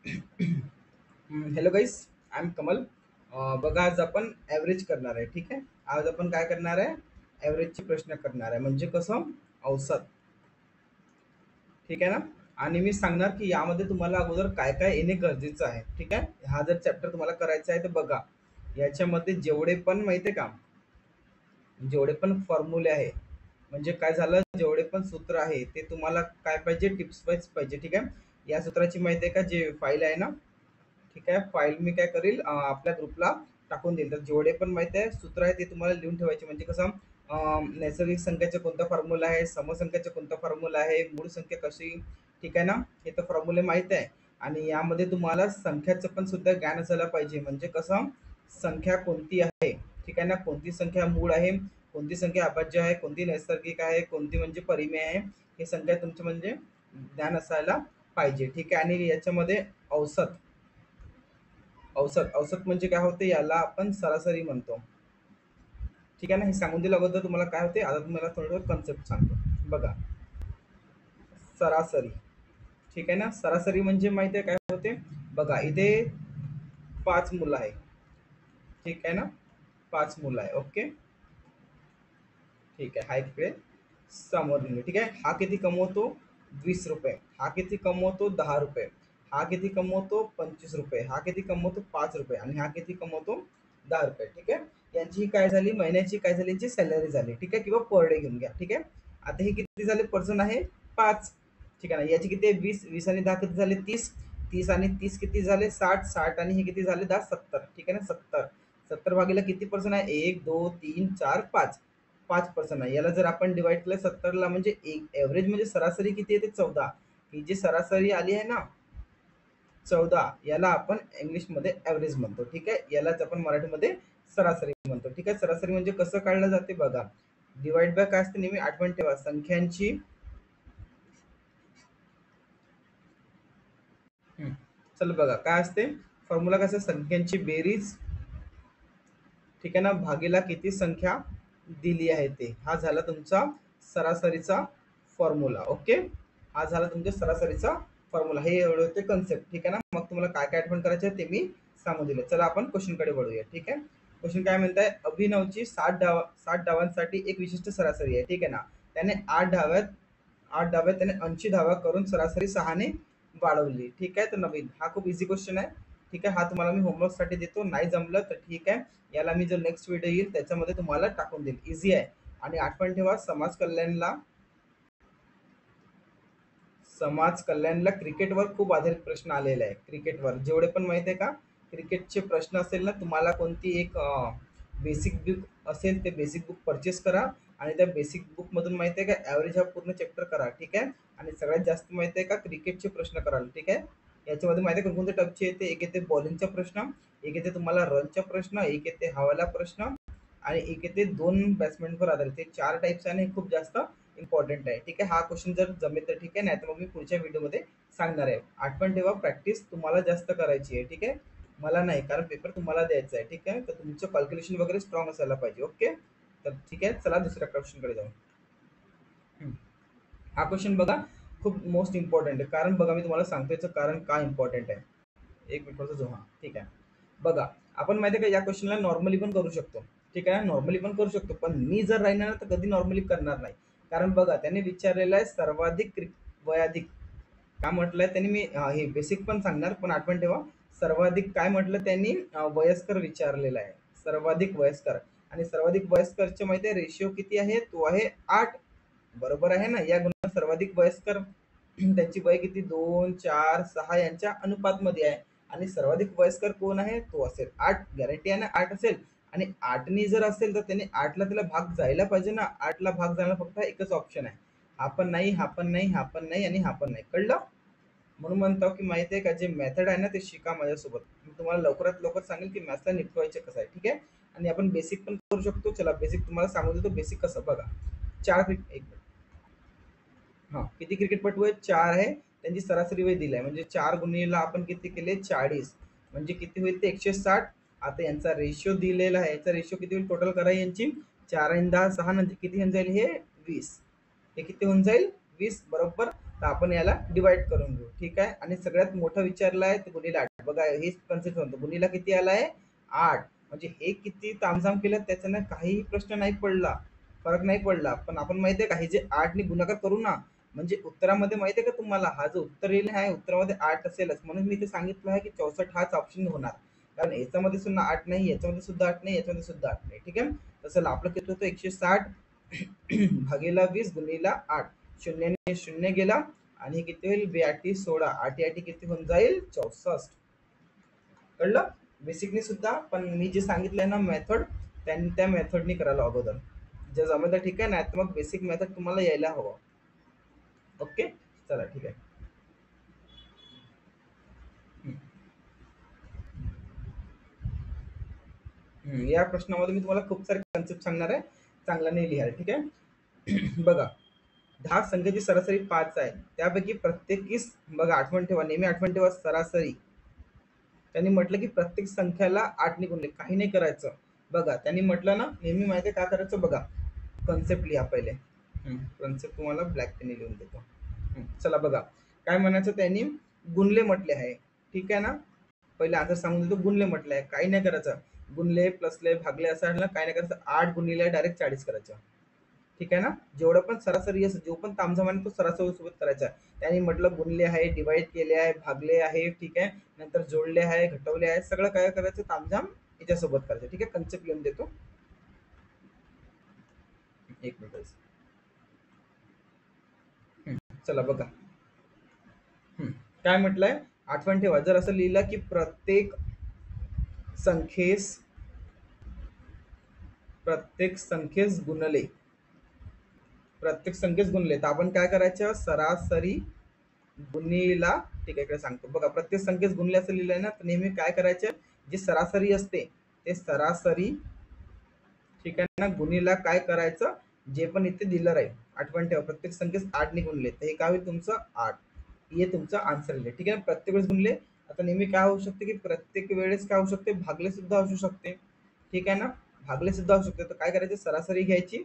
Hello guys, I am Kamal. बघा, आज आपण ॲव्हरेज करणार आहे. ठीक आहे. आज आपण काय करणार आहे? ॲव्हरेजचे प्रश्न करणार आहे. म्हणजे कसं? औसत. ठीक आहे ना? आणि मी सांगणार की यामध्ये तुम्हाला अगोदर काय काय येणे गरजेचं आहे. ठीक आहे. हा जर चॅप्टर तुम्हाला करायचा आहे तर बघा, याच्यामध्ये जेवढे पण माहिती आहे का, जेवढे पण फॉर्म्युले आहे, म्हणजे काय झालं, जेवढे पण सूत्र आहे ते तुम्हाला काय पाहिजे, टिप्स वाईज पाहिजे. ठीक आहे. या सूत्राची माहिती आहे का, जे फाईल आहे ना, ठीक आहे, फाईल मी काय करील, आपल्या ग्रुपला टाकून देईल. तर जेवढे पण माहिती आहे सूत्र आहे ते तुम्हाला लिहून ठेवायचे. म्हणजे कसं, नैसर्गिक संख्येचा कोणता फॉर्म्युला आहे, समसंख्येचा कोणता फॉर्म्युला आहे, मूळ संख्या कशी, ठीक आहे ना, हे तर फॉर्म्युले माहित आहे. आणि यामध्ये तुम्हाला संख्याचं पण सुद्धा ज्ञान असायला पाहिजे. म्हणजे कसं, संख्या कोणती आहे, ठीक आहे ना, कोणती संख्या मूळ आहे, कोणती संख्या अभाज्य आहे, कोणती नैसर्गिक आहे, कोणती म्हणजे परिमेय आहे, हे संख्या तुमचं म्हणजे ज्ञान असायला पाहिजे. ठीक आहे. आणि याच्यामध्ये औसत, औसत औसत म्हणजे काय होते, याला आपण सरासरी म्हणतो. ठीक आहे ना, हे सांगून दिलं अगोदर तुम्हाला काय होते. आता तुम्हाला थोडं कन्सेप्ट सांगतो. बघा, सरासरी. ठीक आहे ना, सरासरी म्हणजे माहिती आहे काय होते. बघा, इथे 5 मुलं आहे. ठीक आहे ना, 5 मुलं आहे. ओके. ठीक आहे. हा इकडे समोर लिहिलं. ठीक आहे. हा किती कमवतो? 20 रुपये. हा किती कमवतो? 10 रुपये. हा किती कमवतो? 25 रुपये. हा किती कमवतो? 5 रुपये. आणि हा किती कमवतो? 10 रुपये. ठीक आहे. यांची काय झाली, महिन्याची काय झाली, यांची सॅलरी झाली. ठीक आहे, किंवा पर डे घेऊन घ्या. ठीक आहे. आता हे किती झाले, पर्सन आहे 5. ठीक आहे ना, याची किती आहे, 20. 20 आणि 10 किती झाले, 30. 30 आणि 30 किती झाले, 60. 60 आणि हे किती झाले, 10, 70. ठीक आहे ना, 70. 70 भागीला किती पर्सन आहे, 1 2 3 4 5. 5% आहे. याला जर आपण डिवाइड केलं 70ला, म्हणजे एक ॲव्हरेज म्हणजे सरासरी किती येते, 14. ही जी सरासरी आली आहे ना, 14, याला आपण इंग्लिशमध्ये ॲव्हरेज म्हणतो. ठीक आहे. यालाच आपण मराठीमध्ये सरासरी म्हणतो. ठीक आहे. सरासरी म्हणजे कसं काढलं जाते बघा, डिवाइड बाय काय असते, नेहमी आठवण ठेवा, संख्यांची. हम्म. चल बघा काय असते, फॉर्म्युला कसं, संख्यांची बेरीज, ठीक आहे ना, भागीला किती संख्या दिली आहे ते. हा झाला तुमचा सरासरीचा फॉर्म्युला. ओके. हा झाला तुमच्या सरासरीचा फॉर्म्युला. हे एवढे होते कन्सेप्ट. ठीक आहे ना. मग तुम्हाला काय काय आठवण करायचं आहे ते मी सांगून दिलं. चला आपण क्वेश्चनकडे वळूया. ठीक आहे. क्वेश्चन काय म्हणताय, अभिनवची 60 डावांसाठी एक विशिष्ट सरासरी आहे. ठीक आहे ना. त्याने 8 डाव्यात त्याने 80 धावा करून सरासरी 6ने वाढवली. ठीक आहे. तर नवीन हा खूप इझी क्वेश्चन आहे. ठीक आहे. हा तुम्हाला मी होमवर्कसाठी देतो. नाही जमलं तर ठीक आहे, याला मी जर नेक्स्ट व्हिडिओ येईल त्याच्यामध्ये तुम्हाला टाकून देईल. इझी आहे. आणि आठवण ठेवा, समाज कल्याणला क्रिकेटवर खूप आधारित प्रश्न आलेले आहे. क्रिकेटवर जेवढे पण माहिती आहे का, क्रिकेटचे प्रश्न असेल ना, तुम्हाला कोणती एक बेसिक बुक असेल, ते बेसिक बुक परचेस करा. आणि त्या बेसिक बुकमधून माहिती आहे का, ॲव्हरेज हा पूर्ण चॅप्टर करा. ठीक आहे. आणि सगळ्यात जास्त माहिती आहे का, क्रिकेटचे प्रश्न कराल. ठीक आहे. याच्यामध्ये माहिती आहे कोणकोणते टपचे येते, एक येते बॉलिंगचा प्रश्न, एक येते तुम्हाला रनचा प्रश्न, एक येते हवाला प्रश्न, आणि एक येते 2 बॅट्समॅनवर आधारित. ते 4 टाईप्स आहे आणि हे खूप जास्त इम्पॉर्टंट आहे. ठीक आहे. हा क्वेश्चन जर जमेल तर ठीक आहे, नाही तर मग मी पुढच्या व्हिडिओमध्ये सांगणार आहे. आठवण ठेवा, प्रॅक्टिस तुम्हाला जास्त करायची आहे. ठीक आहे. मला नाही, कारण पेपर तुम्हाला द्यायचा आहे. ठीक आहे. तर तुमचं कॅल्क्युलेशन वगैरे स्ट्रॉंग असायला पाहिजे. ओके. तर ठीक आहे, चला दुसऱ्या क्वेश्चनकडे जाऊ. हम्म. हा क्वेश्चन बघा, खूप मोस्ट इम्पॉर्टंट आहे. कारण बघा, मी तुम्हाला सांगतो याचं कारण का इम्पॉर्टंट आहे. एक मिनिट जो, हा ठीक आहे. बघा, आपण माहिती आहे का, या क्वेश्चनला नॉर्मली पण करू शकतो. ठीक आहे. नॉर्मली पण करू शकतो, पण मी जर राहणार तर कधी नॉर्मली करणार नाही. कारण बघा, त्याने विचारलेलं आहे सर्वाधिक वयाधिक. काय म्हटलंय त्यांनी, मी हे बेसिक पण सांगणार, पण आठवण ठेवा, सर्वाधिक काय म्हटलं त्यांनी, वयस्कर विचारलेला आहे. सर्वाधिक वयस्कर. आणि सर्वाधिक वयस्करचे माहिती आहे रेशिओ किती आहे, तो आहे 8. बरोबर आहे ना. या गुणात सर्वाधिक वयस्कर त्यांची वय किती, 2 4 6 यांच्या अनुपातमध्ये आहे. आणि सर्वाधिक वयस्कर कोण आहे, तो असेल 8. गॅरंटी आहे ना 8 असेल. आणि 8नी जर असेल तर त्याने 8ला त्याला भाग जायला पाहिजे ना. 8ला भाग जायला फक्त एकच ऑप्शन आहे, हा पण नाही, हा पण नाही, हा पण नाही, आणि हा पण नाही. कळलं. म्हणून म्हणतो की माहिती आहे का, जे मेथड आहे ना ते शिका माझ्यासोबत. मी तुम्हाला लवकरात लवकर सांगेल की मॅथ्सला निपटवायचे कसं आहे. ठीक आहे. आणि आपण बेसिक पण करू शकतो. चला बेसिक तुम्हाला सांगू देतो. बेसिक कसं बघा, एक हा किती क्रिकेटपटू आहेत, 4 आहे. त्यांची सरासरी वय दिली आहे, म्हणजे 4 गुणिलेला आपण किती केले, 40. म्हणजे किती होईल ते 160. आता यांचा रेशिओ दिलेला आहे, याचा रेशिओ किती होईल, टोटल करा यांची. 4 आणि 10 6, नंतर किती होऊन जाईल हे, 20. हे किती होऊन जाईल, 20 बरोबर. तर आपण याला डिवाइड करून घेऊ. ठीक आहे. आणि सगळ्यात मोठं विचारलं आहे ते गुणिले 8. बघा हेच कन्सेप्ट म्हणतो. गुणिला किती आलाय? 8. म्हणजे हे किती तामझाम केलं त्याच्यानं काहीही प्रश्न नाही पडला, फरक नाही पडला. पण आपण माहिती आहे का, हे जे 8 ने गुणाकार करू ना, म्हणजे उत्तरामध्ये माहिती आहे का तुम्हाला, हा जो उत्तर येईल आहे उत्तरामध्ये 8 असेलच. म्हणून मी ते सांगितलं आहे की 64 हाच ऑप्शन होणार. कारण याच्यामध्ये सुद्धा 8 नाही, याच्यामध्ये सुद्धा 8 नाही, याच्यामध्ये सुद्धा 8 नाही. ठीक आहे. तसं आपलं किती होतं? 160 भागीला 20 गुणिला 8. शून्याने शून्य गेला आणि हे किती होईल? 82 16. 8 8 किती होऊन जाईल? 64. कळलं? बेसिकली सुद्धा. पण मी जे सांगितलंय ना मेथड, त्यांनी त्या मेथडनी करायला अगोदर. जर जमलं तर ठीक आहे, नाही तर मग बेसिक मेथड तुम्हाला यायला हवं. ओके, चला ठीक आहे. या प्रश्नामध्ये मी तुम्हाला खूप सारे कन्सेप्ट सांगणार आहे, चांगला नाही लिहाल. ठीक आहे. बघा, 10 संख्येची सरासरी 5 आहे, त्यापैकी प्रत्येकीस, बघा आठवण ठेवा, नेहमी आठवण ठेवा, सरासरी. त्यांनी म्हटलं की प्रत्येक संख्याला 8 ने गुणले, काही नाही करायचं. बघा त्यांनी म्हटलं ना, नेहमी माहिती आहे काय करायचं. बघा कन्सेप्ट लिहा पहिले. कन्सेप्ट तुम्हाला ब्लॅक पेन लिहून देतो. चला बघा काय म्हणायचं, त्यांनी गुणले म्हटले आहे. ठीक आहे ना. पहिले आन्सर सांगून देतो. गुणले म्हटले आहे, काही नाही करायचं. गुणले प्लसले भागले असं आहे ना, काही नाही करायचं. 8 गुणिले डायरेक्ट 40 करायचं. ठीक आहे ना. जेवढं पण सरासरी असं, जो पण तामझाम आहे तो सरासरी सोबत करायचा. त्यांनी म्हटलं गुणले आहे, डिवाइड केले आहे, भागले आहे. ठीक आहे. नंतर जोडले आहे, घटवले आहे, सगळं काय करायचं तामझाम याच्यासोबत करायचं. ठीक आहे. कन्सेप्ट लिहून देतो, एक मिनिट. चला बघा. काय म्हटलंय, आठवण ठेवा. जर असं लिहिलं की संख्येस प्रत्येक संख्येस गुणले, प्रत्येक संख्येस गुणले, तर आपण काय करायचं? सरासरी गुणिला. ठीक आहे, इकडे सांगतो बघा. प्रत्येक संख्येस गुणले असं लिहिलंय ना, तर नेहमी काय करायचं, जे सरासरी असते ते सरासरी, ठीक आहे ना, गुणिला काय करायचं, जे पण इथे दिलं राहील. आठवण ठेवा, प्रत्येक संख्येस 8 ने गुणले, तर हे काय होईल तुमचं? 8. हे तुमचं आन्सर येईल. ठीक आहे. प्रत्येक वेळेस गुणले. आता नेहमी काय होऊ शकते की प्रत्येक वेळेस काय होऊ शकते, भागले सुद्धा असू शकते. ठीक आहे ना. भागले सुद्धा असू शकते. तर काय करायचं, सरासरी घ्यायची.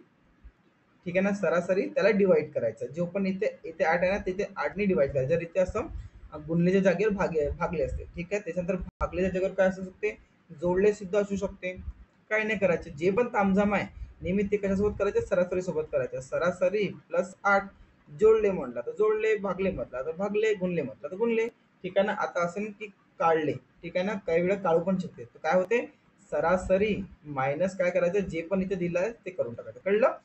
ठीक आहे ना. सरासरी त्याला डिवाइड करायचं. जो पण इथे इथे 8 आहे ना, तिथे 8 ने डिवाइड करायचं. जर इथे असं गुणलेच्या जागेवर भागले असते. ठीक आहे. त्याच्यानंतर भागलेच्या जागेवर काय असू शकते, जोडले सुद्धा असू शकते. काही नाही करायचे. जे पण तामझाम आहे नेहमी ते कशासोबत करायचे, सरासरी सोबत करायचे. सरासरी प्लस 8. जोडले म्हटलं तर जोडले, भागले म्हटलं तर भागले, गुणले म्हटलं तर गुणले. ठीक आहे ना. आता असं की काढले. ठीक आहे ना. काही वेळा काढू पण शकते. तर काय होते, सरासरी मायनस काय करायचं, जे पण इथे दिलं आहे ते करून टाकायचं. कळलं?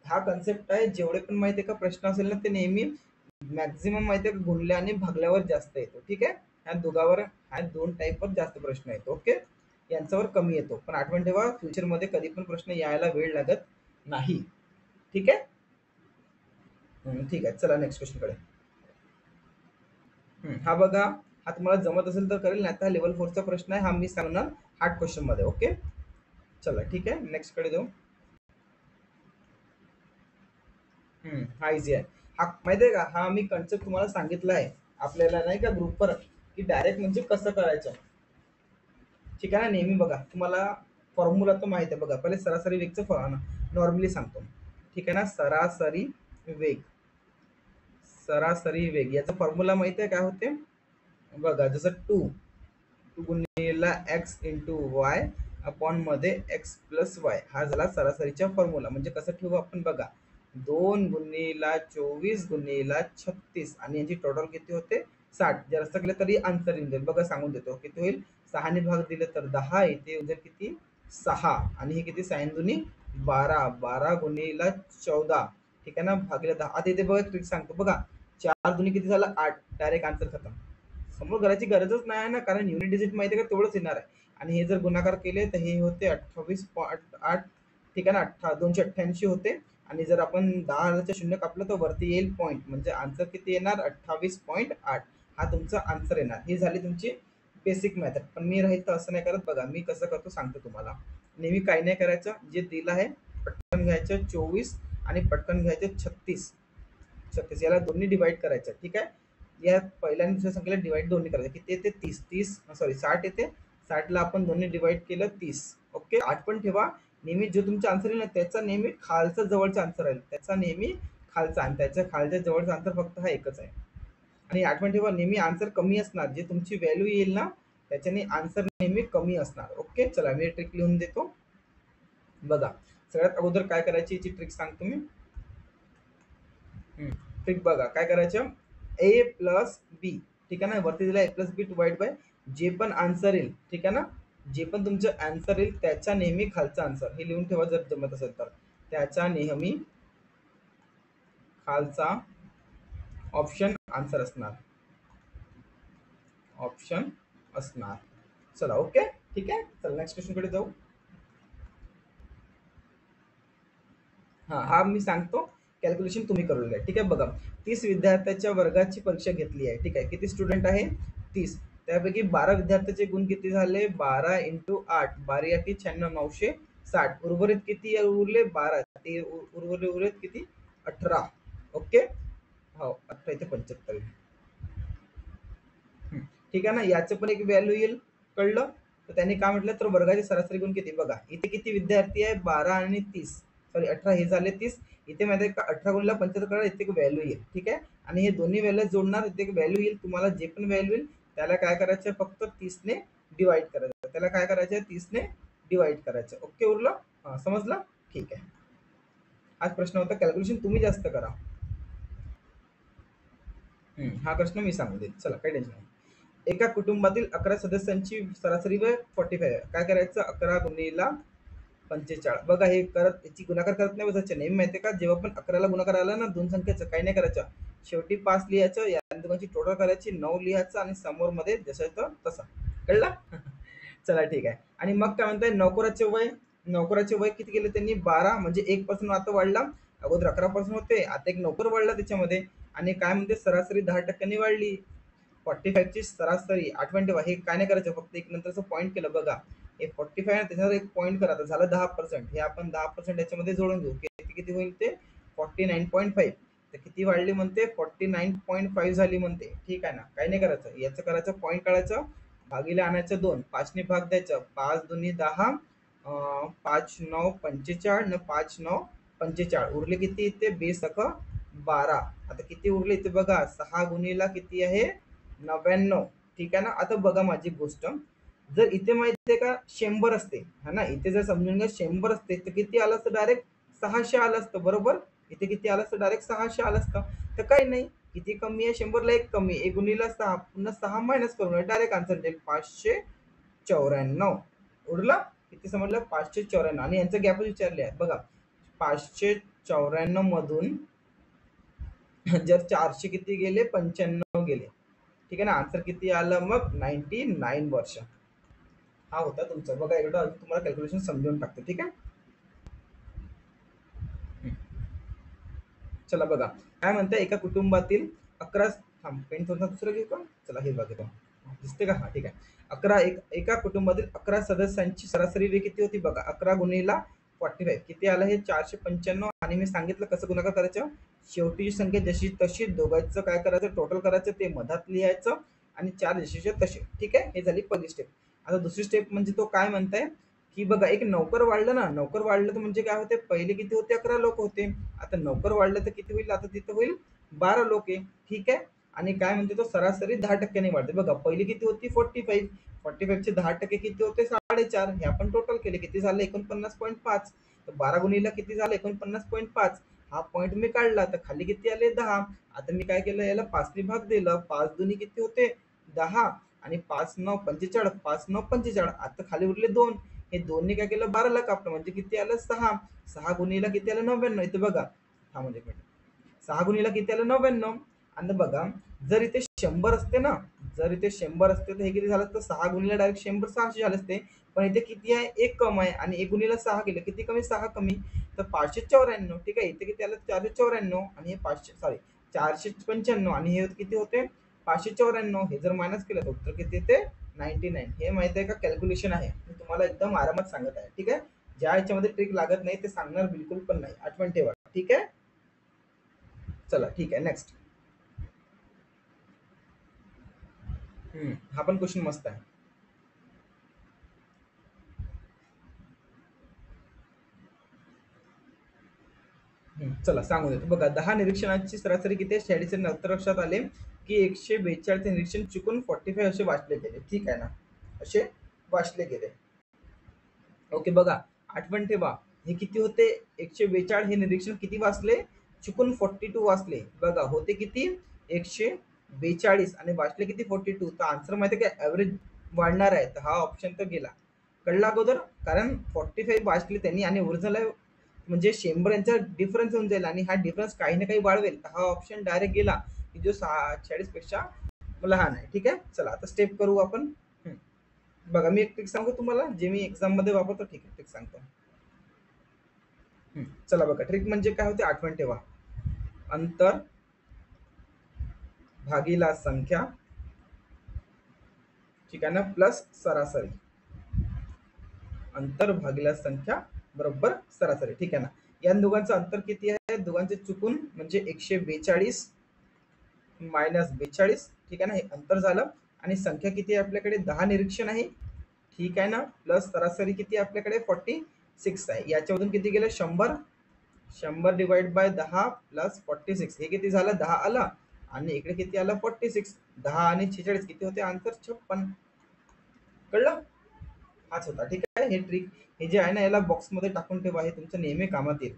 हा कन्सेप्ट आहे. जेवढे पण माहिती आहे का प्रश्न असेल ना, ते नेहमी मॅक्झिमम माहिती आहे गुणल्या आणि भागल्यावर जास्त येतो. ठीक आहे. ह्या दोन टाईपवर जास्त प्रश्न येतो. ओके. यांच्यावर कमी येतो. पण आठवण ठेवा, फ्युचरमध्ये कधी पण प्रश्न यायला वेळ लागत नाही. ठीक आहे. ठीक आहे. चला नेक्स्ट क्वेश्चन कडे. हा बघा, हा तुम्हाला जमत असेल तर करेल, नाही तर लेवल 4चा प्रश्न आहे. हा मी सांगणार हार्ड क्वेश्चन मध्ये. ओके. चला ठीक आहे, नेक्स्ट कडे जाऊ. हा इझी आहे. हा माहिती आहे का, हा मी कन्सेप्ट तुम्हाला सांगितलं आहे आपल्याला नाही का ग्रुपवर, की डायरेक्ट म्हणजे कसं करायचं. ठीक आहे ना. नेहमी बघा तुम्हाला फॉर्म्युला तर माहिती आहे. बघा पहिले सरासरी वेगचं नॉर्मली सांगतो. ठीक आहे ना. वेग सरासरी वेग याचा फॉर्म्युला माहिती आहे काय होते. बघा जसं 2 गुणिला एक्स इंटू वाय अपॉन मध्ये एक्स प्लस वाय, हा झाला सरासरीचा फॉर्म्युला. म्हणजे कसं ठेवू आपण, बघा 2 गुणिला 24 गुणिला 36 आणि यांची टोटल किती होते, 60. जर असं केलं तरी आन्सर येऊन जाईल. बघा सांगून देतो किती होईल. 6 ने भाग दिले तर 10 येते, म्हणजे किती 6. आणि हे किती, 6 दुनी 12, 12 गुणिला 14. ठीक आहे ना, भागिले 10. आता इथे बघा ट्रिक सांगतो. बघा 4 दुनी किती झालं, 8. डायरेक्ट आन्सर खतम. समोर करायची गरजच नाही आहे ना, कारण युनिट डिजिट माहिती आहे का, तेवढंच येणार आहे. आणि हे जर गुणाकार केले तर हे होते 28.8. ठीक आहे ना. 288 होते. आणि जर आपण 10,000चे शून्य कापलं तर वरती येईल पॉईंट, म्हणजे आन्सर किती येणार, 28.8. हा तुमचा आन्सर येणार. ही झाली तुमची बेसिक मेथड. पण मी राहील तर असं नाही करत. बघा मी कसं करतो सांगतो तुम्हाला. नेहमी काही नाही करायचं, जे दिलं आहे पटकन घ्यायचं 24 आणि पटकन घ्यायचं 36. याला दोन्ही डिवाइड करायचं. ठीक आहे. या पहिल्या आणि दुसऱ्या संख्येला डिवाइड दोन्ही करायचं. किती येते, 60 येते. 60ला आपण दोन्ही डिवाइड केलं 30. ओके. 8 पण ठेवा. नेहमी जो तुमचा आन्सर येईल ना, त्याचा नेहमी खालचा जवळचा आन्सर राहील, त्याचा नेहमी खालचा आणि त्याच्या खालच्या जवळचा अंतर फक्त हा एकच आहे. आणि आठवण ठेवा नेहमी आन्सर कमी असणार, जे तुमची व्हॅल्यू येईल ना त्याच्याने आन्सर नेहमी कमी असणार. ओके, चला मी ट्रिक लिहून देतो. बघा, सगळ्यात अगोदर काय करायची याची ट्रिक सांगतो मी. ट्रिक बघा काय करायचं, ए प्लस बी, ठीक आहे ना, वरती दिला ए plus B divide by J पण आन्सर येईल, ठीक आहे ना, जे पण तुमचं आन्सर येईल त्याच्या नेहमी खालचा आन्सर हे लिहून ठेवा जर जमत असेल तर. त्याच्या नेहमी खालचा ऑप्शन आन्सर असणार, ऑप्शन असणार. चला ओके, ठीक आहे, चला नेक्स्ट क्वेश्चन कडे जाऊ. हा मी सांगतो, कॅल्क्युलेशन तुम्ही करून घ्या. ठीक आहे, बघा 30 विद्यार्थ्यांच्या वर्गाची परीक्षा घेतली आहे. ठीक आहे, किती स्टुडंट आहे 30. त्यापैकी 12 विद्यार्थ्यांचे गुण किती झाले, 12 इंटू 8, 12 8 96 960. उर्वरित किती उरले, 12. ते उर्वरित किती, 18. ओके, हो 18 इथे 75. ठीक आहे ना, याचं पण एक व्हॅल्यू येईल, कळलं. तर त्यांनी काय म्हटलं, तर वर्गाचे सरासरी गुण किती बघा, इथे किती विद्यार्थी आहे, 12 आणि 30, सॉरी 18, हे झाले 30. इथे माहिती आहे का 18 गुणिला 75 करा, इथे एक व्हॅल्यू येईल. ठीक आहे, आणि हे दोन्ही व्हॅल्यू जोडणार, इथे एक व्हॅल्यू येईल. तुम्हाला जे पण व्हॅल्यू येईल त्याला काय करायचं, फक्त 30 ने डिवाइड करायचं. त्याला काय करायचं, 30 ने डिवाइड करायचं. ओके, उरलं, समजलं, ठीक आहे. हाच प्रश्न होता, कॅल्क्युलेशन तुम्ही जास्त करा. हा प्रश्न मी सांगू देत, चला काही टेन्शन नाही. एका कुटुंबातील 11 सदस्यांची सरासरी वय 45. काय करायचं, 11 गुणिला 45. बघा हे करत, याची गुणाकार करत नाही बसायचं. नेहमी माहितीये का, जेव्हा पण 11ला गुणाकार आला ना दोन संख्येचं, काही नाही करायचं, शेवटी 5 लिहायचं, या दोघांची टोटल करायची 9 लिहायचं आणि समोर मध्ये जसं येतं तसा. कळला? चला ठीक आहे. आणि मग काय म्हणताय, नोकराचे वय किती केले त्यांनी, 12, म्हणजे 1% आता वाढला. अगोदर 11% होते, आता एक नोकर वाढला त्याच्यामध्ये. आणि काय म्हणते, सरासरी 10% वाढली. 45 ची सरासरी, आठवण ठेवा, हे काय नाही करायचं, फक्त एक नंतरचं पॉईंट केलं बघा. हे 45 त्याच्यावर एक पॉईंट करा, तर झालं 10%. हे आपण 10% याच्यामध्ये जोडून घेऊ, किती किती होईल ते 49.5. तर किती वाढली म्हणते, 49.5 झाली म्हणते. ठीक आहे ना, काही नाही करायचं, याचं करायचं पॉईंट काढायचं, भागीला आणायचं 2, 5 ने भाग द्यायचं, 5 दुनी 10, 5 9 45 न 5 9 45. उरले किती इथे, 20 12. आता किती उरले इथे बघा, 6 गुणीला किती आहे, 99. ठीक आहे ना, आता बघा माझी गोष्ट, जर इथे माहितीये का 100 असते, हा ना, इथे जर समजून घ्या 100 असते, तर किती आलं असतं, डायरेक्ट 600 आलं असतं. बरोबर, इथे किती आलं असतं, डायरेक्ट 600 आलं असतं. तर काही नाही, किती कमी आहे, 100ला एक कमी, 1 गुणीला 6, पुन्हा 6 मायनस करून डायरेक्ट आन्सर देईल 594. उरला किती, समजलं, 594. आणि यांचं गॅप विचारले आहे बघा, 594 मधून जर 400 किती गेले, 95 गेले. ठीक आहे ना, आन्सर किती आलं मग, 99 वर्ष. हा होता तुमचा. बघा एकदा अजून तुम्हाला कॅल्क्युलेशन समजून टाकतो. ठीक आहे, चला बघा काय म्हणतं, एका कुटुंबातील 11, थांब पेन थोडं दुसरं घेऊ का, चला हे बघा दिसते का, हा ठीक आहे. एका कुटुंबातील 11 सदस्यांची सरासरी वे किती होती बघा, 11 गुणिला 45 किती आलं, हे 495. आणि मी सांगितलं कसं गुणाकार करायचं, शेवटी संख्या जशी तशी दोघांचं काय करायचं, टोटल करायचं, ते मधात लिहायचं आणि 4 जशीच्या तसे. ठीक आहे, हे झाली पहिली स्टेप. आता दुसरी स्टेप म्हणजे तो काय म्हणताय, की बघा एक नौकर वाढलं ना, नौकर वाढलं तर म्हणजे काय होते, पहिले किती होते, 11 लोक होते, आता नौकर वाढलं तर किती होईल, आता तिथं होईल 12 लोक आहे. ठीक आहे, आणि काय म्हणते तो, सरासरी 10% वाढते. बघा पहिली किती होती, 45, 45 चे 10% किती होते, 4.5. हे आपण टोटल केले, किती झालं, 49.5. तर 12 गुणीला किती झालं, 49.5. हा पॉईंट मी काढला, तर खाली किती आले, 10. आता मी काय केलं, याला 5 ने भाग दिलं, 5 दुनी किती होते, 10, आणि 5 9 45, 5 9 45. आता खाली उरले 2, हे 2 ने काय केलं, 12 ला कापलं, म्हणजे किती आलं, 6. 6 गुणीला किती आलं, 99. इथे बघा, हा म्हणजे 6 गुणीला किती आलं, 99. आणि बघा जर इथे 100 असते ना, जर इथे 100 असते तर हे किती झालं असतं, 6 गुणीला डायरेक्ट 100, 600 झाले असते. पण इथे किती आहे, एक कम आहे, आणि 1 गुणीला 6 केलं, किती कमी, 6 कमी, तर 594. ठीक आहे, इथे किती आलं, 494. आणि हे 500, सॉरी 495. आणि हे किती होते, 594. हे जर मायनस केलं तर उत्तर किती येते, 99. हे माहिती आहे का, कॅल्क्युलेशन आहे, मी तुम्हाला एकदम आरामात सांगत आहे. ठीक आहे, ज्या याच्यामध्ये ट्रिक लागत नाही ते सांगणार बिलकुल पण नाही, आठवण ठेवा. ठीक आहे, चला ठीक आहे, नेक्स्ट. हा पण क्वेश्चन मस्त आहे. चला सांगू देतो बघा. 10 निरीक्षणाची सरासरी किती आहे? 46 आणि नंतर लक्षात आले की 142 निरीक्षण चुकून 45 असे वाचले गेले. ठीक आहे ना, असे वाचले गेले. ओके बघा, आठवण ठेवा हे किती होते? 142 हे निरीक्षण किती वाचले? चुकून 42 वाचले. बघा होते किती? 142 आणि वाचले किती? 42. तर आन्सर माहिती आहे का? ॲव्हरेज वाढणार आहे. तर हा ऑप्शन तर गेला. कळला अगोदर? कारण 45 वाचले त्यांनी आणि ओरिजिनल म्हणजे 100 यांचा डिफरन्स होऊन जाईल आणि हा डिफरन्स काही ना काही वाढवेल. तर हा ऑप्शन डायरेक्ट गेला की जो 46 पेक्षा लहान आहे. ठीक आहे, चला आता स्टेप करू आपण. बघा मी एक ट्रिक सांगू तुम्हाला, जे मी एक्झाम मध्ये वापरतो. ठीक आहे, ट्रिक सांगतो. चला बघा, ट्रिक म्हणजे काय होते आठवण ठेवा. अंतर भागीला संख्या, ठीक आहे ना, प्लस सरासरी. अंतर भागीला संख्या बरोबर सरासरी. ठीक आहे ना. या दोघांचं अंतर किती आहे? दोघांचे चुकून म्हणजे 142 मायनस 42. ठीक आहे ना, हे अंतर झालं. आणि संख्या किती आहे आपल्याकडे? 10 निरीक्षण आहे. ठीक आहे ना, प्लस सरासरी किती आहे आपल्याकडे? 46 आहे. याच्यामधून किती गेलं? 100. 100 डिवाइड बाय 10 प्लस 46. हे किती झालं? 10 आलं. आणि इकडे किती आलं? 46. 10 आणि 46 किती होते? आन्सर 56. कळलं? हाच होता. ठीक आहे, हे ट्रिक हे जे आहे ना, याला बॉक्समध्ये टाकून ठेवा. हे तुमचं नेहमी कामात येईल.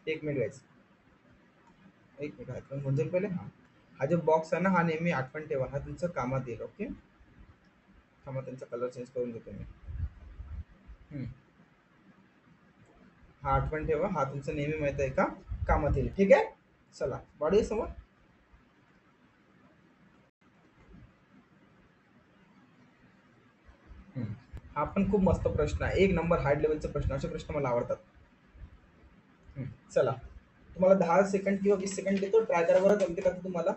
एक मिनिट गाईज, एक मिनिट आठवण होऊन जाईल पहिले. हा जो बॉक्स आहे ना, हा नेहमी आठवण ठेवा. हा तुमचं कामात येईल. ओके, थांबा त्यांचा कलर चेंज करून देतो मी. हा आठवण ठेवा. हा तुमचं नेहमी माहित आहे का कामात येईल. ठीक आहे, चला वाढूया समोर. हा पण खूप मस्त प्रश्न आहे. एक नंबर हार्ड लेवलचा प्रश्न. असे प्रश्न मला आवडतात. चला तुम्हाला 10 सेकंड किंवा 20 सेकंड देतो. ट्राय करा बरं, जमते का तुम्हाला.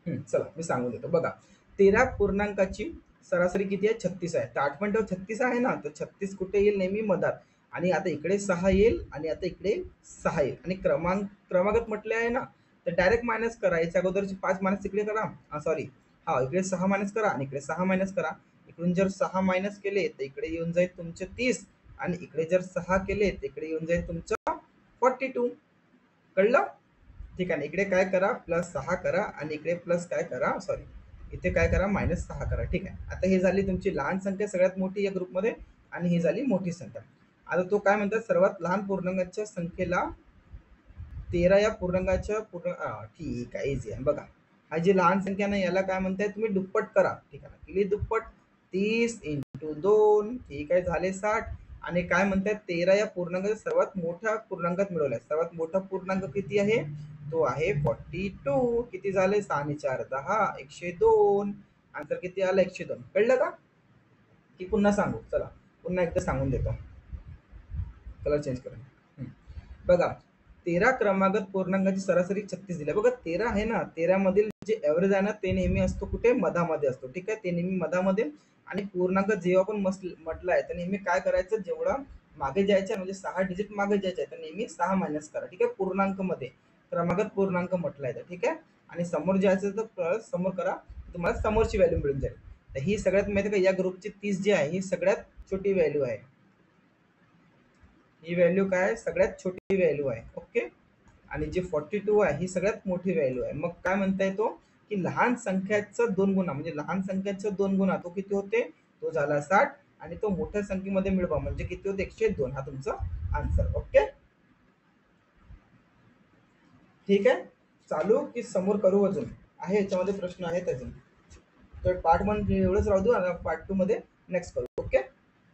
चला मी सांगून देतो बघा. 13 पूर्णांकाची सरासरी किती आहे? 36 आहे. तर आठवण ठेव 36 आहे ना, तर 36 कुठे येईल? नेहमी मधात. आणि आता इकडे 6 येईल आणि आता इकडे 6 येईल. आणि क्रमागत म्हटले आहे ना, तर डायरेक्ट मायनस करा. याच्या अगोदरची 5 मायनस इकडे करा. सॉरी, हा इकडे 6 मायनस करा आणि इकडे 6 मायनस करा. इकडून जर 6 मायनस केले तर इकडे येऊन जाईल तुमचे 30. आणि इकडे जर 6 केले तर इकडे येऊन जाईल तुमचं 42. कळलं? ठीक आहे ना. इकडे काय करा? प्लस 6 करा आणि इकडे प्लस काय करा? सॉरी, इथे काय करा? मायनस 6 करा. ठीक आहे, आता हे झाली तुमची लहान संख्या सगळ्यात मोठी या ग्रुपमध्ये आणि ही झाली मोठी संख्या. आता तो काय म्हणतात? सर्वात लहान पूर्णांकाच्या संख्येला 13 या पूर्णांकाच्या ठीक आहे, इझी आहे. बघा, हा जी लहान संख्या ना, याला काय म्हणताय तुम्ही? दुप्पट करा. ठीक आहे, किती दुप्पट? 30 × 2. ठीक आहे, झाले 60. आणि काय म्हणतात? 13 या पूर्णांकाचा सर्वात मोठ्या पूर्णांकात मिळवलाय. सर्वात मोठा पूर्णांक किती आहे? तो आहे 42. किती झाले? 6 आणि 4 10. 102. आन्सर किती आला? 102. कळलं का? की पुन्हा सांगू? चला पुन्हा एकदा सांगून देतो. कलर चेंज करून. बघा, 13 क्रमागत पूर्णांकाची सरासरी 36 दिली. बघा 13 आहे ना, 13 मधील जे ऍव्हरेज आहे ना, ते नेहमी असतो कुठे? मधामध्ये असतो. ठीक आहे, ते नेहमी मधामध्ये. आणि पूर्णांक जेव्हा पण म्हटलं आहे तर नेहमी काय करायचं? जेवढा मागे जायचं म्हणजे 6 डिजिट मागे जायचं तर नेहमी 6 मायनस करा. ठीक आहे, पूर्णांक मध्ये क्रमागत पूर्णांक म्हटलाय तर. ठीक आहे, आणि समोर जायचं तर प्लस समोर करा, तुम्हाला समोरची व्हॅल्यू मिळून जाईल. तर ही सगळ्यात माहिती का, या ग्रुपची 30 जी आहे ही सगळ्यात छोटी व्हॅल्यू आहे. ही व्हॅल्यू काय? सगळ्यात छोटी व्हॅल्यू आहे. ओके, आणि जी 42 आहे ही सगळ्यात मोठी व्हॅल्यू आहे. मग काय म्हणता येतो की लहान संख्याचा 2 गुणा म्हणजे लहान संख्याचा 2 गुणा तो किती होते? तो झाला 60. आणि तो मोठ्या संख्येमध्ये मिळवा म्हणजे किती होते? 102. हा तुमचा आन्सर. ओके, ठीक आहे. चालू की समोर करू? अजून आहे याच्यामध्ये प्रश्न आहेत अजून. तर पार्ट 1 एवढंच राहू दे आणि पार्ट 2 मध्ये नेक्स्ट करू. ओके.